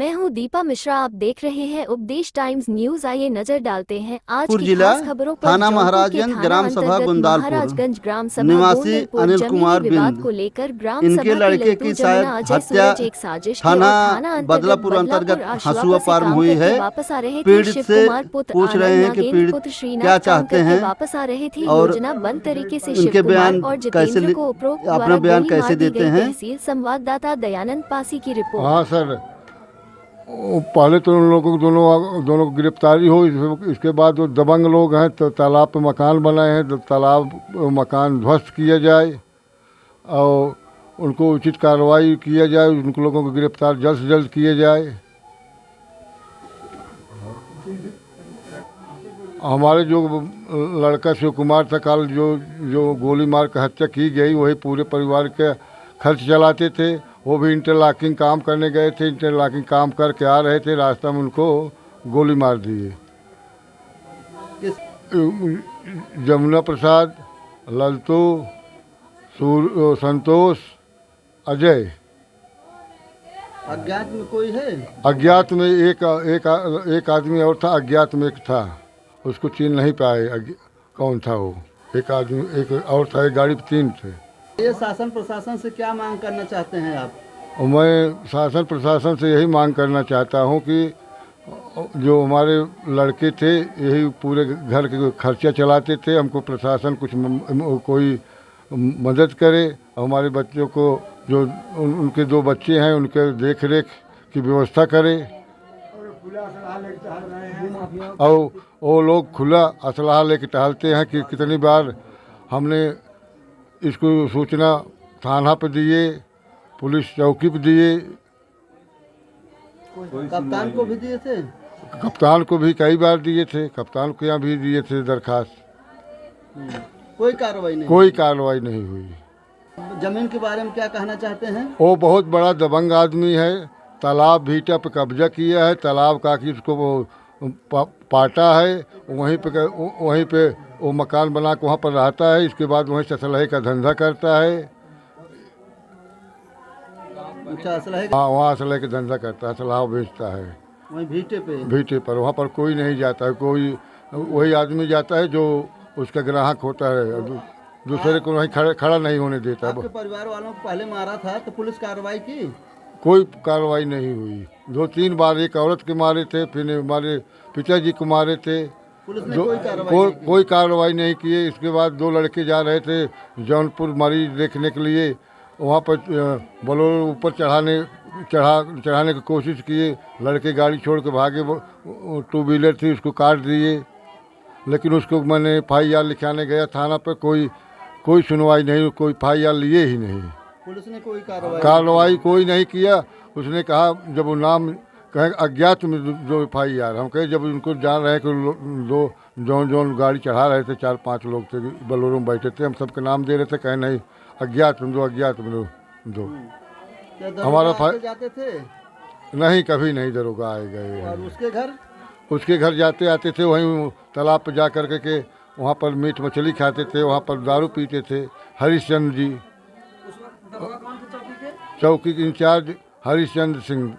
मैं हूं दीपा मिश्रा। आप देख रहे हैं उपदेश टाइम्स न्यूज। आइए नजर डालते हैं आज की जिला खास खबरों पर। थाना जौनपुर के महाराजगंज थाना ग्राम सभा अंतर्गत गुंदालपुर महाराजगंज ग्राम सभा निवासी गोंदलपुर अनिल जमीनी कुमार विवाद बिंद को लेकर ग्राम इनके सभा के लड़के लट्टू की जमुना शायद अजय हत्या सूरज एक साजिश थे थाना और थाना अंतर्गत बदलापुर बदलापुर अंतर्गत आशुआ हसुआ से पार में काम हुई करके है। वापस आ रहे थे। पीड़ित शिव से कुमार पुत्र पूछ रहे आनंद हैं कि नागेंद्र पीड़ित पुत्र क्या श्रीनाथ काम चाहते करके हैं वापस आ रहे थे। और योजना बंद तरीके से शिव इनके कुमार बयान और कैसे जितेंद्र को उपरोक्त अपना द्वारा बयान गोली कैसे मार दी देते गई। हैं। तहसील संवाददाता दयानंद पासी की रिपोर्ट। हाँ सर, पहले तो उन लोगों को दोनों को गिरफ्तारी हो, इसके बाद जो दबंग लोग हैं तो तालाब पे मकान बनाए हैं तो तालाब मकान ध्वस्त किया जाए और उनको उचित कार्रवाई किया जाए। उन लोगों को गिरफ्तार जल्द से जल्द किया जाए। हमारे जो लड़का शिव कुमार था, कल जो गोली मार कर हत्या की गई, वही पूरे परिवार के खर्च चलाते थे। वो भी इंटरलॉकिंग काम करने गए थे, इंटरलॉकिंग काम करके आ रहे थे, रास्ता में उनको गोली मार दिए। जमुना प्रसाद, ललतू, संतोष, अजय। अज्ञात में कोई है? अज्ञात में एक आदमी और था, अज्ञात में एक था, उसको चिन्ह नहीं पाए कौन था वो। एक आदमी एक और था, एक गाड़ी पे 3 थे। ये शासन प्रशासन से क्या मांग करना चाहते हैं आप? और मैं शासन प्रशासन से यही मांग करना चाहता हूँ कि जो हमारे लड़के थे यही पूरे घर के खर्चा चलाते थे, हमको प्रशासन कुछ कोई मदद करे। हमारे बच्चों को जो उनके 2 बच्चे हैं उनके देख रेख की व्यवस्था करे। और वो लोग खुला असलहा लेके टहलते हैं कि कितनी बार हमने इसको सूचना थाना पे दिए, पुलिस चौकी पे दिए, कप्तान को भी दिए थे। कप्तान को भी कई बार दिए थे, कप्तान के यहाँ भी दिए थे दरखास्त। कोई कार्रवाई नहीं? कोई कार्रवाई नहीं हुई। जमीन के बारे में क्या कहना चाहते हैं? वो बहुत बड़ा दबंग आदमी है। तालाब भीटा पे कब्जा किया है, तालाब का कि उसको वो पाटा है, वहीं पे वो मकान बना के वहाँ पर रहता है। इसके बाद वहीं से असलहे का धंधा करता है। अच्छा, असलहे? हाँ, वहाँ असलहे का धंधा करता है, असलहा बेचता है। वहीं भीटे पर वहाँ पर कोई नहीं जाता है, कोई वही आदमी जाता है जो उसका ग्राहक होता है, दूसरे को वहीं खड़ा नहीं होने देता। आपके परिवार वालों को पहले मारा था तो पुलिस कार्रवाई की? कोई कार्रवाई नहीं हुई। 2-3 बार एक औरत के मारे थे, फिर हमारे पिताजी को मारे थे। पुलिस ने कोई कार्रवाई नहीं किए। इसके बाद 2 लड़के जा रहे थे जौनपुर मरीज देखने के लिए, वहाँ पर बोलेरो ऊपर चढ़ाने की कोशिश किए। लड़के गाड़ी छोड़ के भागे, 2 व्हीलर थी उसको काट दिए। लेकिन उसको मैंने FIR लिखाने गया थाना पर, कोई सुनवाई नहीं, कोई FIR लिए ही नहीं। पुलिस ने कोई कार्रवाई कोई नहीं किया। उसने कहा जब वो नाम कहे अज्ञात में जो FIR, हम कहे जब उनको जान रहे हैं कि जौन गाड़ी चढ़ा रहे थे 4-5 लोग थे, बोलेरो में बैठे थे, हम सबके नाम दे रहे थे, कहे नहीं अज्ञात में दो। हमारा जाते थे? नहीं, कभी नहीं दरोगा आए गए। और उसके घर जाते आते थे, वहीं तालाब पर जा कर के वहाँ पर मीट मछली खाते थे, वहाँ पर दारू पीते थे। हरिश्चंद्र जी चौकी के इंचार्ज हरिश्चंद्र सिंह,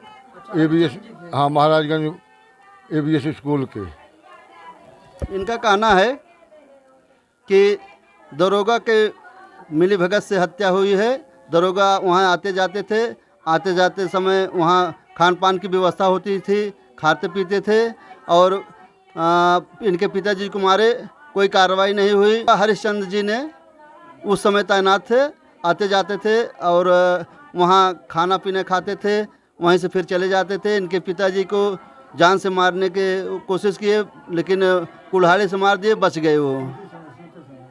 ABS, हाँ, महाराजगंज ABS स्कूल के। इनका कहना है कि दरोगा के मिली भगत से हत्या हुई है। दरोगा वहाँ आते जाते थे, आते जाते समय वहाँ खान पान की व्यवस्था होती थी, खाते पीते थे और इनके पिताजी को मारे, कोई कार्रवाई नहीं हुई। हरिश्चंद्र जी ने उस समय तैनात थे, आते जाते थे और वहाँ खाना पीने खाते थे, वहीं से फिर चले जाते थे। इनके पिताजी को जान से मारने के कोशिश किए, लेकिन कुल्हाड़ी से मार दिए, बच गए वो।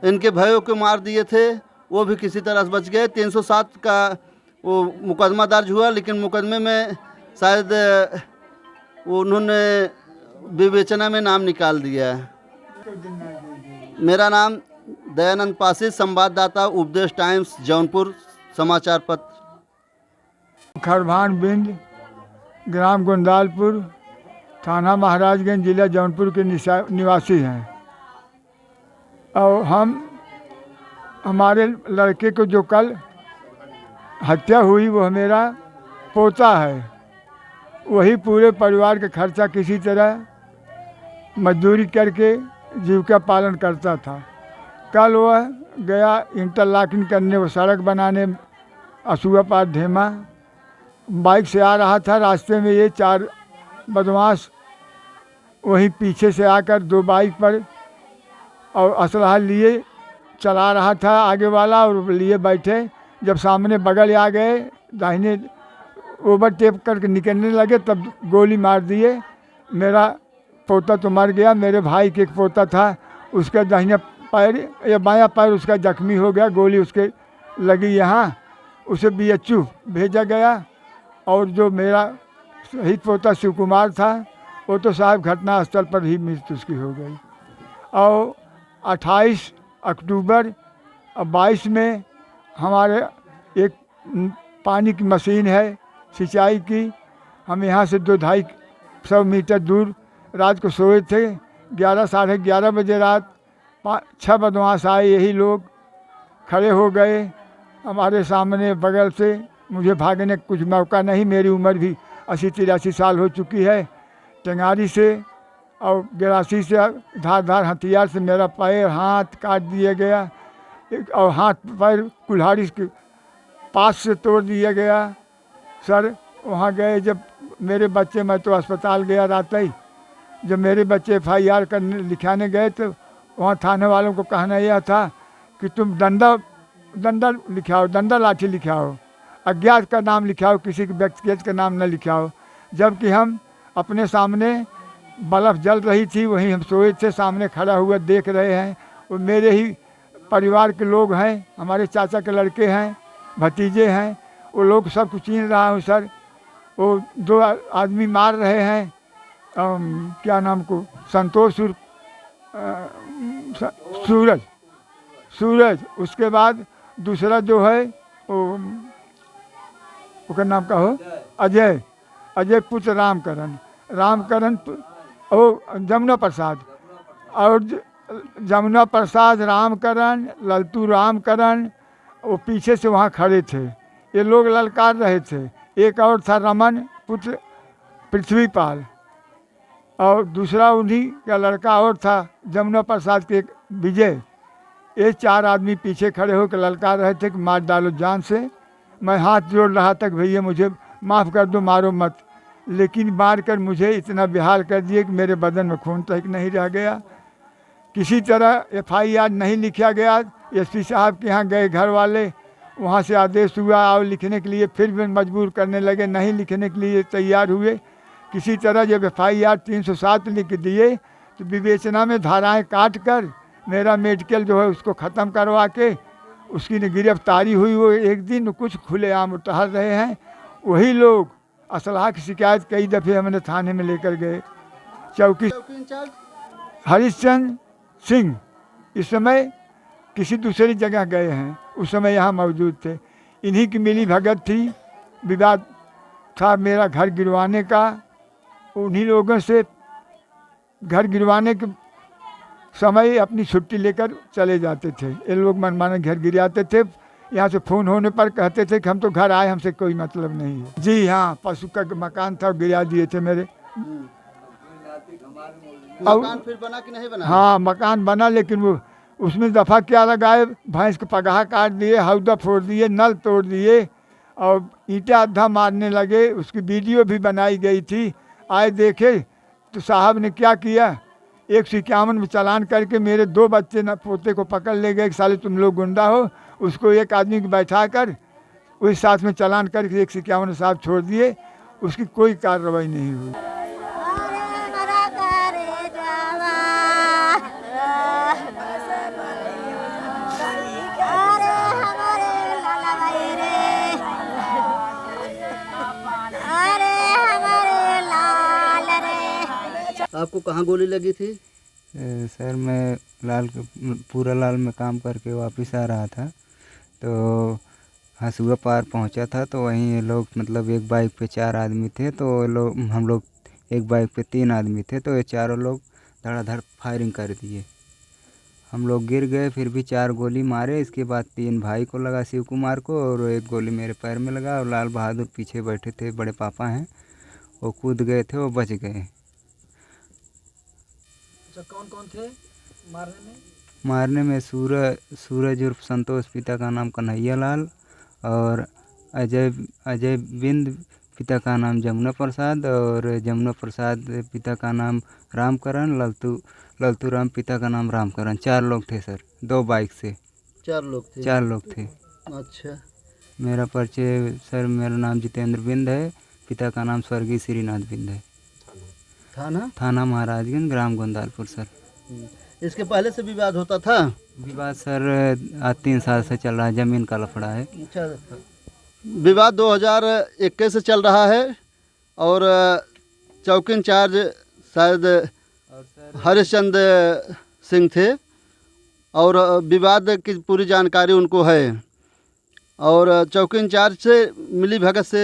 इनके भाइयों को मार दिए थे, वो भी किसी तरह से बच गए। 307 का वो मुकदमा दर्ज हुआ, लेकिन मुकदमे में शायद उन्होंने विवेचना में नाम निकाल दिया है। मेरा नाम दयानंद पासी, संवाददाता उपदेश टाइम्स जौनपुर समाचार पत्र। खरभान बिंद, ग्राम गोंदालपुर, थाना महाराजगंज, जिला जौनपुर के निवासी हैं। और हमारे लड़के को जो कल हत्या हुई वो मेरा पोता है। वही पूरे परिवार का खर्चा किसी तरह मजदूरी करके जीविका पालन करता था। कल वह गया इंटरलॉकिंग करने, वो सड़क बनाने असूआ पार धेमा। बाइक से आ रहा था, रास्ते में ये 4 बदमाश वहीं पीछे से आकर 2 बाइक पर और असलहा लिए चला रहा था आगे वाला, और लिए बैठे। जब सामने बगल आ गए, दाहिने ओवरटेक करके निकलने लगे, तब गोली मार दिए। मेरा पोता तो मर गया, मेरे भाई के एक पोता था, उसका दाहिना पैर या बायां पैर उसका जख्मी हो गया, गोली उसके लगी यहाँ, उसे BHU भेजा गया। और जो मेरा शहीद पोता शिव कुमार था, वो तो साहब घटना स्थल पर ही मृत्यु उसकी हो गई। और 28 अक्टूबर 22 में हमारे एक पानी की मशीन है सिंचाई की, हम यहाँ से 2-250 मीटर दूर रात को सोए थे। 11 साढ़े 11 बजे रात 6 बदमाश आए, यही लोग खड़े हो गए हमारे सामने बगल से। मुझे भागने कुछ मौका नहीं, मेरी उम्र भी 80-83 साल हो चुकी है। टेंगारी से और गिरासी से धारदार हथियार से मेरा पैर हाथ काट दिया गया, और हाथ पैर कुल्हाड़ी के पास से तोड़ दिया गया। सर वहाँ गए, जब मेरे बच्चे, मैं तो अस्पताल गया रात ही, जब मेरे बच्चे FIR करने लिखाने गए तो वहाँ थाने वालों को कहना यह था कि तुम डंडा लिखाओ, डंडा लाठी लिखाओ, अज्ञात का नाम लिखाओ, किसी के व्यक्तिगत का नाम न लिखाओ। जबकि हम अपने सामने बल्ब जल रही थी, वहीं हम सोए थे, सामने खड़ा हुआ देख रहे हैं। वो मेरे ही परिवार के लोग हैं, हमारे चाचा के लड़के हैं, भतीजे हैं, वो लोग सब कुछ छीन रहा हूँ सर। वो 2 आदमी मार रहे हैं, क्या नाम को, संतोष सूरज। उसके बाद दूसरा जो है उसका नाम का हो अजय पुत्र रामकरण और जमुना प्रसाद, और जमुना प्रसाद, रामकरण, ललतू रामकरण, वो पीछे से वहाँ खड़े थे, ये लोग ललकार रहे थे। एक और था रमन पुत्र पृथ्वीपाल, और दूसरा उन्हीं का लड़का और था जमुना प्रसाद के एक विजय। ये 4 आदमी पीछे खड़े होकर ललकार रहे थे कि मार डालो जान से। मैं हाथ जोड़ रहा था कि भैया मुझे माफ़ कर दो, मारो मत, लेकिन मार कर मुझे इतना बेहाल कर दिए कि मेरे बदन में खून तक नहीं रह गया। किसी तरह FIR नहीं लिखा गया। SP साहब के यहाँ गए घर वाले, वहाँ से आदेश हुआ आओ लिखने के लिए, फिर भी मजबूर करने लगे, नहीं लिखने के लिए तैयार हुए। किसी तरह जब FIR 307 लिख दिए तो विवेचना में धाराएं काट कर मेरा मेडिकल जो है उसको ख़त्म करवा के उसकी गिरफ्तारी हुई। वो एक दिन कुछ खुलेआम टहल रहे हैं, वही लोग असलाह की शिकायत कई दफ़े हमने थाने में लेकर गए। चौकी इंचार्ज हरिश्चंद्र सिंह इस समय किसी दूसरी जगह गए हैं, उस समय यहाँ मौजूद थे। इन्हीं की मिली भगत थी, विवाद था मेरा घर गिरवाने का। उन्हीं लोगों से घर गिरवाने के समय अपनी छुट्टी लेकर चले जाते थे। ये लोग मनमाने घर गिराते थे। यहाँ से फ़ोन होने पर कहते थे कि हम तो घर आए, हमसे कोई मतलब नहीं है। जी हाँ, पशु का मकान था, गिरा दिए थे मेरे। मकान फिर बना कि नहीं बना? हाँ मकान बना, लेकिन वो उसमें दफ़ा क्या लगाए, भैंस का पगाहा काट दिए, हौदा फोड़ दिए, नल तोड़ दिए और ईंटा अद्धा मारने लगे। उसकी वीडियो भी बनाई गई थी। आए देखे तो साहब ने क्या किया, 151 में चालान करके मेरे 2 बच्चे न पोते को पकड़ ले गए। साले तुम लोग गुंडा हो। उसको एक आदमी को बैठा कर वही साथ में चालान करके 151 साहब छोड़ दिए। उसकी कोई कार्रवाई नहीं हुई। आपको कहाँ गोली लगी थी? सर मैं पूरा लाल में काम करके वापस आ रहा था, तो हसुआ पार पहुंचा था। तो वहीं ये लोग मतलब एक बाइक पे 4 आदमी थे, तो हम लोग एक बाइक पे 3 आदमी थे। तो ये चारों लोग धड़ाधड़ फायरिंग कर दिए। हम लोग गिर गए, फिर भी 4 गोली मारे। इसके बाद 3 भाई को लगा, शिव कुमार को, और 1 गोली मेरे पैर में लगा। और लाल बहादुर पीछे बैठे थे, बड़े पापा हैं, वो कूद गए थे, वो बच गए। अच्छा, कौन कौन थे मारने में? मारने में सूरज उर्फ संतोष, पिता का नाम कन्हैया लाल, और अजय बिंद, पिता का नाम जमुना प्रसाद, और जमुना प्रसाद पिता का नाम रामकरण, ललतू राम पिता का नाम रामकरण। 4 लोग थे सर, 2 बाइक से 4 लोग थे। 4 लोग थे। अच्छा, मेरा परिचय सर, मेरा नाम जितेंद्र बिंद है, पिता का नाम स्वर्गीय श्रीनाथ बिंद है। थाना महाराजगंज, ग्राम गोंदालपुर सर। इसके पहले से विवाद होता था? विवाद सर आज 3 साल से चल रहा है, ज़मीन का लफड़ा है। अच्छा, विवाद 2021 से चल रहा है और चौकी इंचार्ज शायद हरिश्चंद्र सिंह थे और विवाद की पूरी जानकारी उनको है और चौकी इंचार्ज से मिली भगत से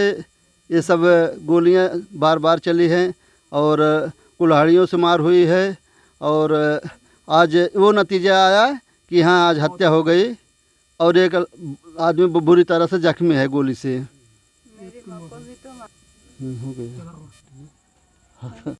ये सब गोलियां बार बार चली हैं और कुल्हाड़ियों से मार हुई है और आज वो नतीजा आया कि हाँ आज हत्या हो गई और एक आदमी बुरी तरह से जख्मी है गोली से। हो गया।